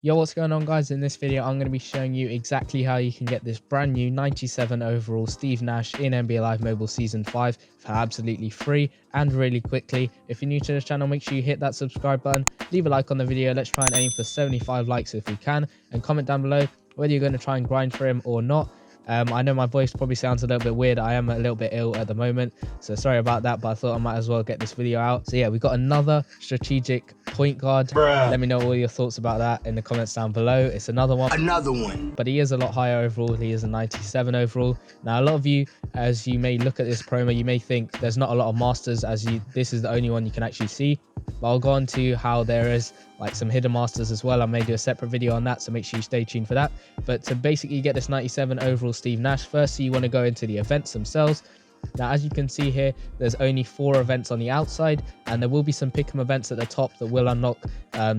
Yo, what's going on, guys? In this video I'm going to be showing you exactly how you can get this brand new 97 overall Steve Nash in NBA Live Mobile Season 5 for absolutely free and really quickly. If you're new to this channel, make sure you hit that subscribe button, leave a like on the video. Let's try and aim for 75 likes if we can, and comment down below whether you're going to try and grind for him or not. I know my voice probably sounds a little bit weird. I am a little bit ill at the moment, so sorry about that, but I thought I might as well get this video out. So yeah, we got another strategic point guard. Bruh. Let me know all your thoughts about that in the comments down below. It's another one, but he is a lot higher overall. He is a 97 overall. Now, a lot of you, as you may look at this promo, you may think there's not a lot of masters, as this is the only one you can actually see. But I'll go on to how there is like some hidden masters as well. I may do a separate video on that, so make sure you stay tuned for that. But to basically get this 97 overall Steve Nash, first you want to go into the events themselves. Now, as you can see here, there's only 4 events on the outside, and there will be some pick'em events at the top that will unlock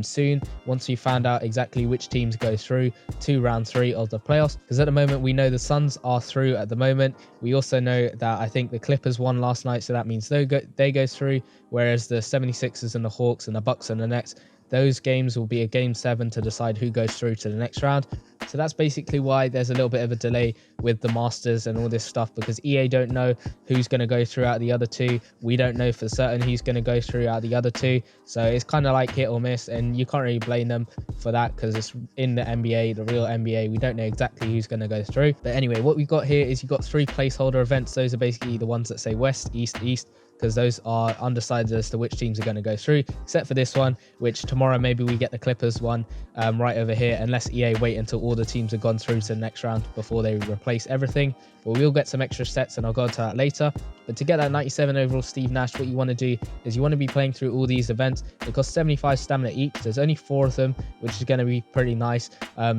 soon once we found out exactly which teams go through to round 3 of the playoffs. Because at the moment we know the Suns are through at the moment. We also know that I think the Clippers won last night, so that means they go through, whereas the 76ers and the Hawks and the Bucks and the Nets, those games will be a game 7 to decide who goes through to the next round. So that's basically why there's a little bit of a delay with the Masters and all this stuff, because EA don't know who's going to go through out the other 2. We don't know for certain who's going to go through out the other 2. So it's kind of like hit or miss, and you can't really blame them for that because it's in the NBA, the real NBA. We don't know exactly who's going to go through. But anyway, what we've got here is you've got 3 placeholder events. Those are basically the ones that say West, East, East, because those are undecided as to which teams are going to go through, except for this one, which tomorrow maybe we get the Clippers one right over here, unless EA wait until all the teams have gone through to the next round before they replace everything. But we'll get some extra sets, and I'll go into that later. But to get that 97 overall Steve Nash, what you want to do is you want to be playing through all these events. It costs 75 stamina each. There's only 4 of them, which is going to be pretty nice.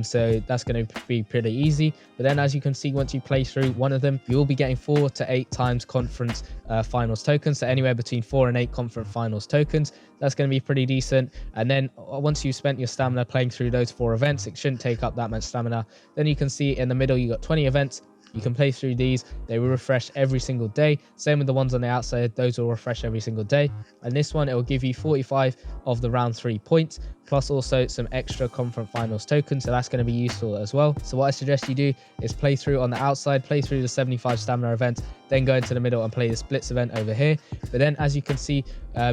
So that's going to be pretty easy. But then, as you can see, once you play through one of them, you will be getting 4 to 8 times conference finals tokens. So anywhere between 4 and 8 conference finals tokens. That's going to be pretty decent. And then once you've spent your stamina playing through those 4 events, it shouldn't take up that much stamina. Then you can see in the middle, you got 20 events. You can play through these. They will refresh every single day. Same with the ones on the outside. Those will refresh every single day. And this one, it will give you 45 of the round 3 points, plus also some extra conference finals tokens. So that's going to be useful as well. So what I suggest you do is play through on the outside, play through the 75 stamina event, then go into the middle and play the splits event over here. But then, as you can see,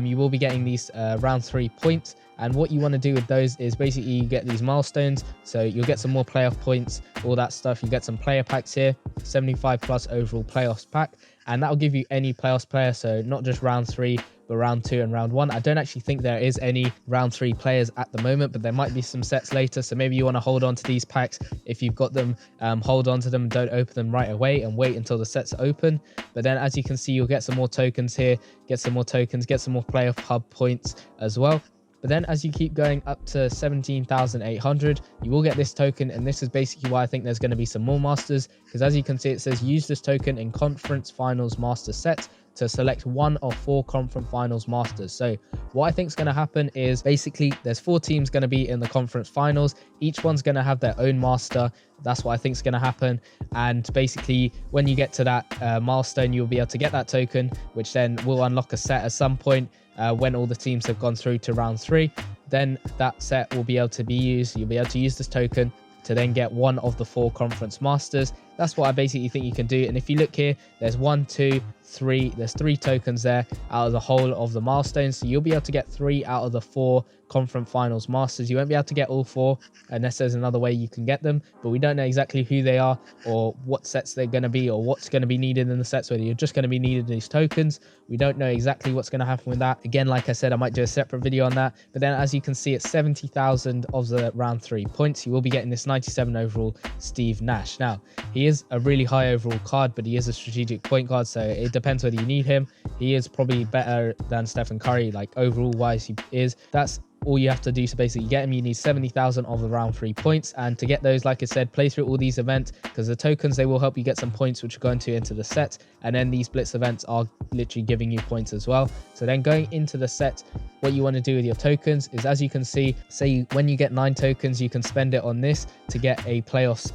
you will be getting these round 3 points. And what you want to do with those is basically you get these milestones. So you'll get some more playoff points, all that stuff. You get some player packs here, 75 plus overall playoffs pack. And that will give you any playoffs player. So not just round 3, but round 2 and round 1. I don't actually think there is any round 3 players at the moment, but there might be some sets later. So maybe you want to hold on to these packs. If you've got them, hold on to them. Don't open them right away and wait until the sets are open. But then, as you can see, you'll get some more tokens here, get some more tokens, get some more playoff hub points as well. But then, as you keep going up to 17,800, you will get this token, and this is basically why I think there's going to be some more masters, because as you can see, it says use this token in conference finals master set to select one of 4 conference finals masters. So what I think is going to happen is basically there's 4 teams going to be in the conference finals. Each one's going to have their own master. That's what I think is going to happen. And basically, when you get to that milestone, you'll be able to get that token, which then will unlock a set at some point when all the teams have gone through to round 3. Then that set will be able to be used. You'll be able to use this token to then get one of the 4 conference masters. That's what I basically think you can do. And if you look here, there's 1, 2, 3. There's 3 tokens there out of the whole of the milestones. So you'll be able to get 3 out of the 4 conference finals masters. You won't be able to get all 4 unless there's another way you can get them. But we don't know exactly who they are or what sets they're going to be or what's going to be needed in the sets, whether you're just going to be needed these tokens. We don't know exactly what's going to happen with that. Again, like I said, I might do a separate video on that. But then, as you can see, it's 70,000 of the round 3 points. You will be getting this 97 overall Steve Nash. Now, he is a really high overall card, but he is a strategic point guard, so it depends whether you need him. He is probably better than Stephen Curry, like overall wise he is. That's all you have to do to basically get him. You need 70,000 of the round 3 points, and to get those, like I said, play through all these events, because the tokens, they will help you get some points which are going to into the set, and then these blitz events are literally giving you points as well. So then going into the set, what you want to do with your tokens is, as you can see, say when you get 9 tokens, you can spend it on this to get a playoffs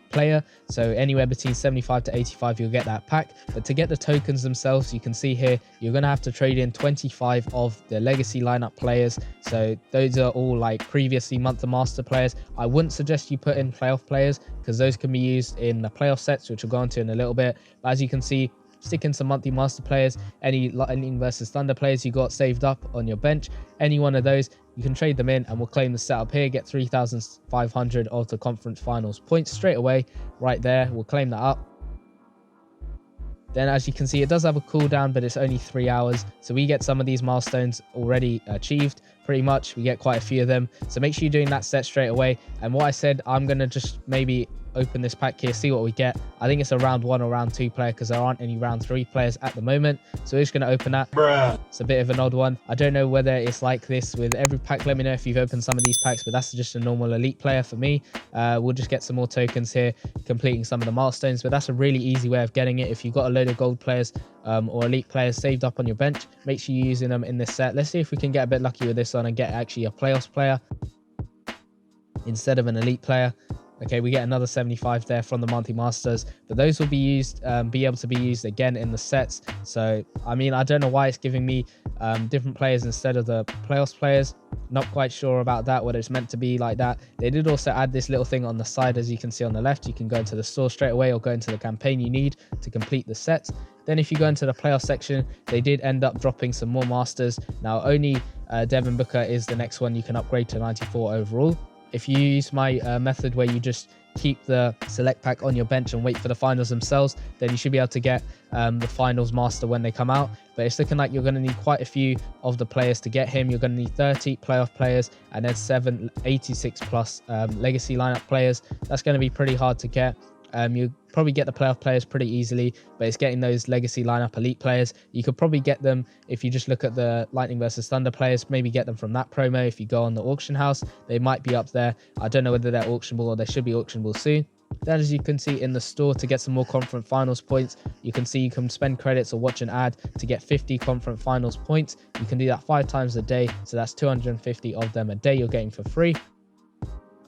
player. So anywhere between 75 to 85 you'll get that pack. But to get the tokens themselves, you can see here you're going to have to trade in 25 of the legacy lineup players. So those are all like previously month of master players. I wouldn't suggest you put in playoff players because those can be used in the playoff sets, which we'll go into in a little bit. But as you can see, stick in some monthly master players, any Lightning versus Thunder players you got saved up on your bench, any one of those, you can trade them in and we'll claim the setup here, get 3,500 of the conference finals points straight away right there. We'll claim that up. Then as you can see, it does have a cooldown, but it's only 3 hours. So we get some of these milestones already achieved pretty much. We get quite a few of them. So make sure you're doing that set straight away. And what I said, I'm going to just maybe open this pack here, see what we get. I think it's a round 1 or round 2 player because there aren't any round 3 players at the moment. So we're just going to open that. It's a bit of an odd one. I don't know whether it's like this with every pack. Let me know if you've opened some of these packs, but that's just a normal elite player for me. We'll just get some more tokens here, completing some of the milestones, but that's a really easy way of getting it. If you've got a load of gold players or elite players saved up on your bench, make sure you're using them in this set. Let's see if we can get a bit lucky with this one and get actually a playoffs player instead of an elite player. Okay, we get another 75 there from the monthly masters, but those will be used, be able to be used again in the sets. So, I mean, I don't know why it's giving me different players instead of the playoffs players. Not quite sure about that, whether it's meant to be like that. They did also add this little thing on the side, as you can see on the left. You can go into the store straight away or go into the campaign you need to complete the sets. Then if you go into the playoff section, they did end up dropping some more masters. Now, only Devin Booker is the next one you can upgrade to 94 overall. If you use my method where you just keep the select pack on your bench and wait for the finals themselves, then you should be able to get the finals master when they come out. But it's looking like you're going to need quite a few of the players to get him. You're going to need 30 playoff players and then 786 plus legacy lineup players. That's going to be pretty hard to get. You probably get the playoff players pretty easily, but it's getting those legacy lineup elite players. You could probably get them if you just look at the Lightning versus Thunder players, maybe get them from that promo. If you go on the auction house, they might be up there. I don't know whether they're auctionable or they should be auctionable soon. Then as you can see in the store, to get some more conference finals points, you can see you can spend credits or watch an ad to get 50 conference finals points. You can do that 5 times a day, so that's 250 of them a day you're getting for free.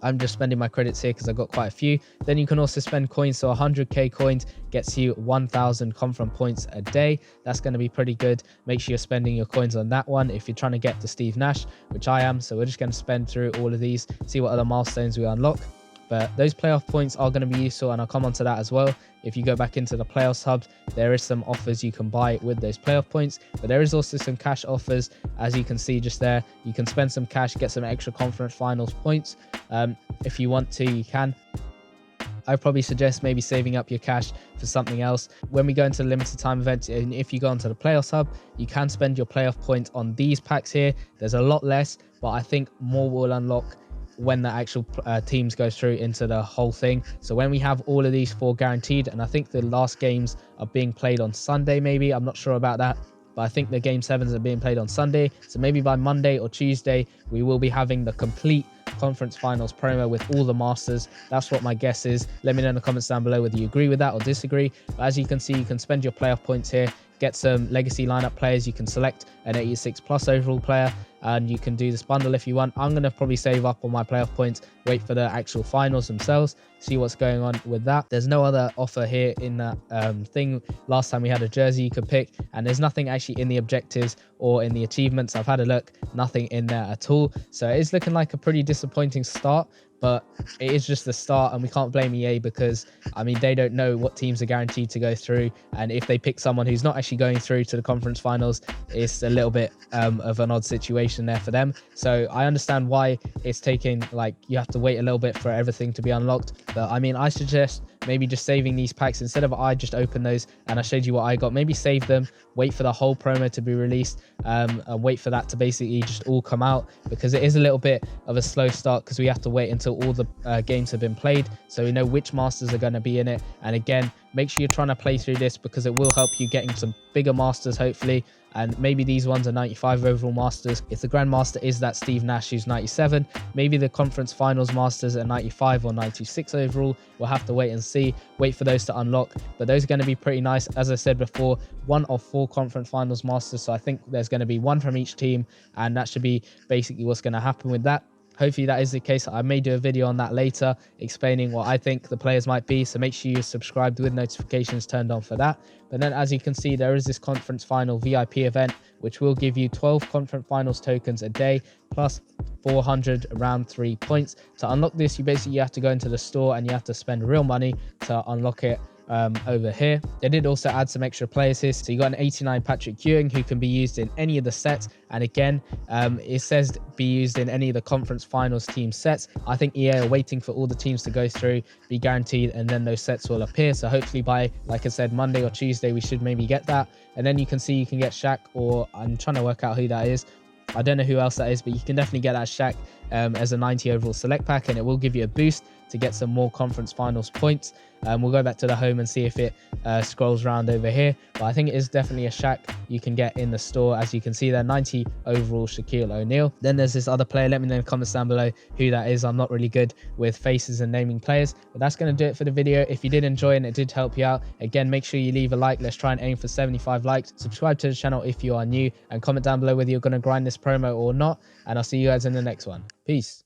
I'm just spending my credits here because I've got quite a few. Then you can also spend coins. So 100k coins gets you 1,000 conference points a day. That's going to be pretty good. Make sure you're spending your coins on that one if you're trying to get to Steve Nash, which I am. So we're just going to spend through all of these, see what other milestones we unlock. But those playoff points are going to be useful, and I'll come on to that as well. If you go back into the playoffs hub, there is some offers you can buy with those playoff points, but there is also some cash offers. As you can see just there, you can spend some cash, get some extra conference finals points. If you want to, you can. I'd probably suggest maybe saving up your cash for something else. When we go into the limited time events, and if you go onto the playoffs hub, you can spend your playoff points on these packs here. There's a lot less, but I think more will unlock when the actual teams go through into the whole thing. So when we have all of these 4 guaranteed, and I think the last games are being played on Sunday, maybe, I'm not sure about that, but I think the game 7s are being played on Sunday. So maybe by Monday or Tuesday, we will be having the complete conference finals promo with all the masters. That's what my guess is. Let me know in the comments down below whether you agree with that or disagree. But as you can see, you can spend your playoff points here, get some legacy lineup players. You can select an 86 plus overall player, and you can do this bundle if you want. I'm going to probably save up on my playoff points, wait for the actual finals themselves, see what's going on with that. There's no other offer here in that thing. Last time we had a jersey you could pick, and there's nothing actually in the objectives or in the achievements. I've had a look, nothing in there at all. So it is looking like a pretty disappointing start, but it is just the start, and we can't blame EA because, I mean, they don't know what teams are guaranteed to go through, and if they pick someone who's not actually going through to the conference finals, it's a little bit of an odd situation there for them. So I understand why it's taking, like, you have to wait a little bit for everything to be unlocked, but I mean, I suggest maybe just saving these packs instead of I just open those and I showed you what I got. Maybe save them, wait for the whole promo to be released, and wait for that to basically just all come out, because it is a little bit of a slow start because we have to wait until all the games have been played so we know which masters are going to be in it. And again, make sure you're trying to play through this because it will help you getting some bigger masters hopefully, and maybe these ones are 95 overall masters. If the Grandmaster is that Steve Nash who's 97, maybe the conference finals masters are 95 or 96 overall. We'll have to wait and see, wait for those to unlock, but those are going to be pretty nice. As I said before, 1 of 4 conference finals masters, so I think there's going to be 1 from each team, and that should be basically what's going to happen with that. Hopefully that is the case. I may do a video on that later explaining what I think the players might be, so make sure you're subscribed with notifications turned on for that. But then as you can see, there is this conference final VIP event which will give you 12 conference finals tokens a day plus 400 round 3 points. To unlock this, you basically have to go into the store and you have to spend real money to unlock it. Over here they did also add some extra players here, so you got an 89 Patrick Ewing who can be used in any of the sets, and again it says be used in any of the conference finals team sets. I think EA are waiting for all the teams to go through, be guaranteed, and then those sets will appear. So hopefully by, like I said, Monday or Tuesday we should maybe get that. And then you can see you can get Shaq, or I'm trying to work out who that is. I don't know who else that is, but you can definitely get that Shaq as a 90 overall select pack, and it will give you a boost to get some more conference finals points. We'll go back to the home and see if it scrolls around over here, but I think it is definitely a Shaq you can get in the store. As you can see there, 90 overall Shaquille O'Neal. Then there's this other player. Let me know in the comments down below who that is. I'm not really good with faces and naming players, but that's going to do it for the video. If you did enjoy and it did help you out, again, make sure you leave a like. Let's try and aim for 75 likes. Subscribe to the channel if you are new, and comment down below whether you're going to grind this promo or not, and I'll see you guys in the next one. Peace.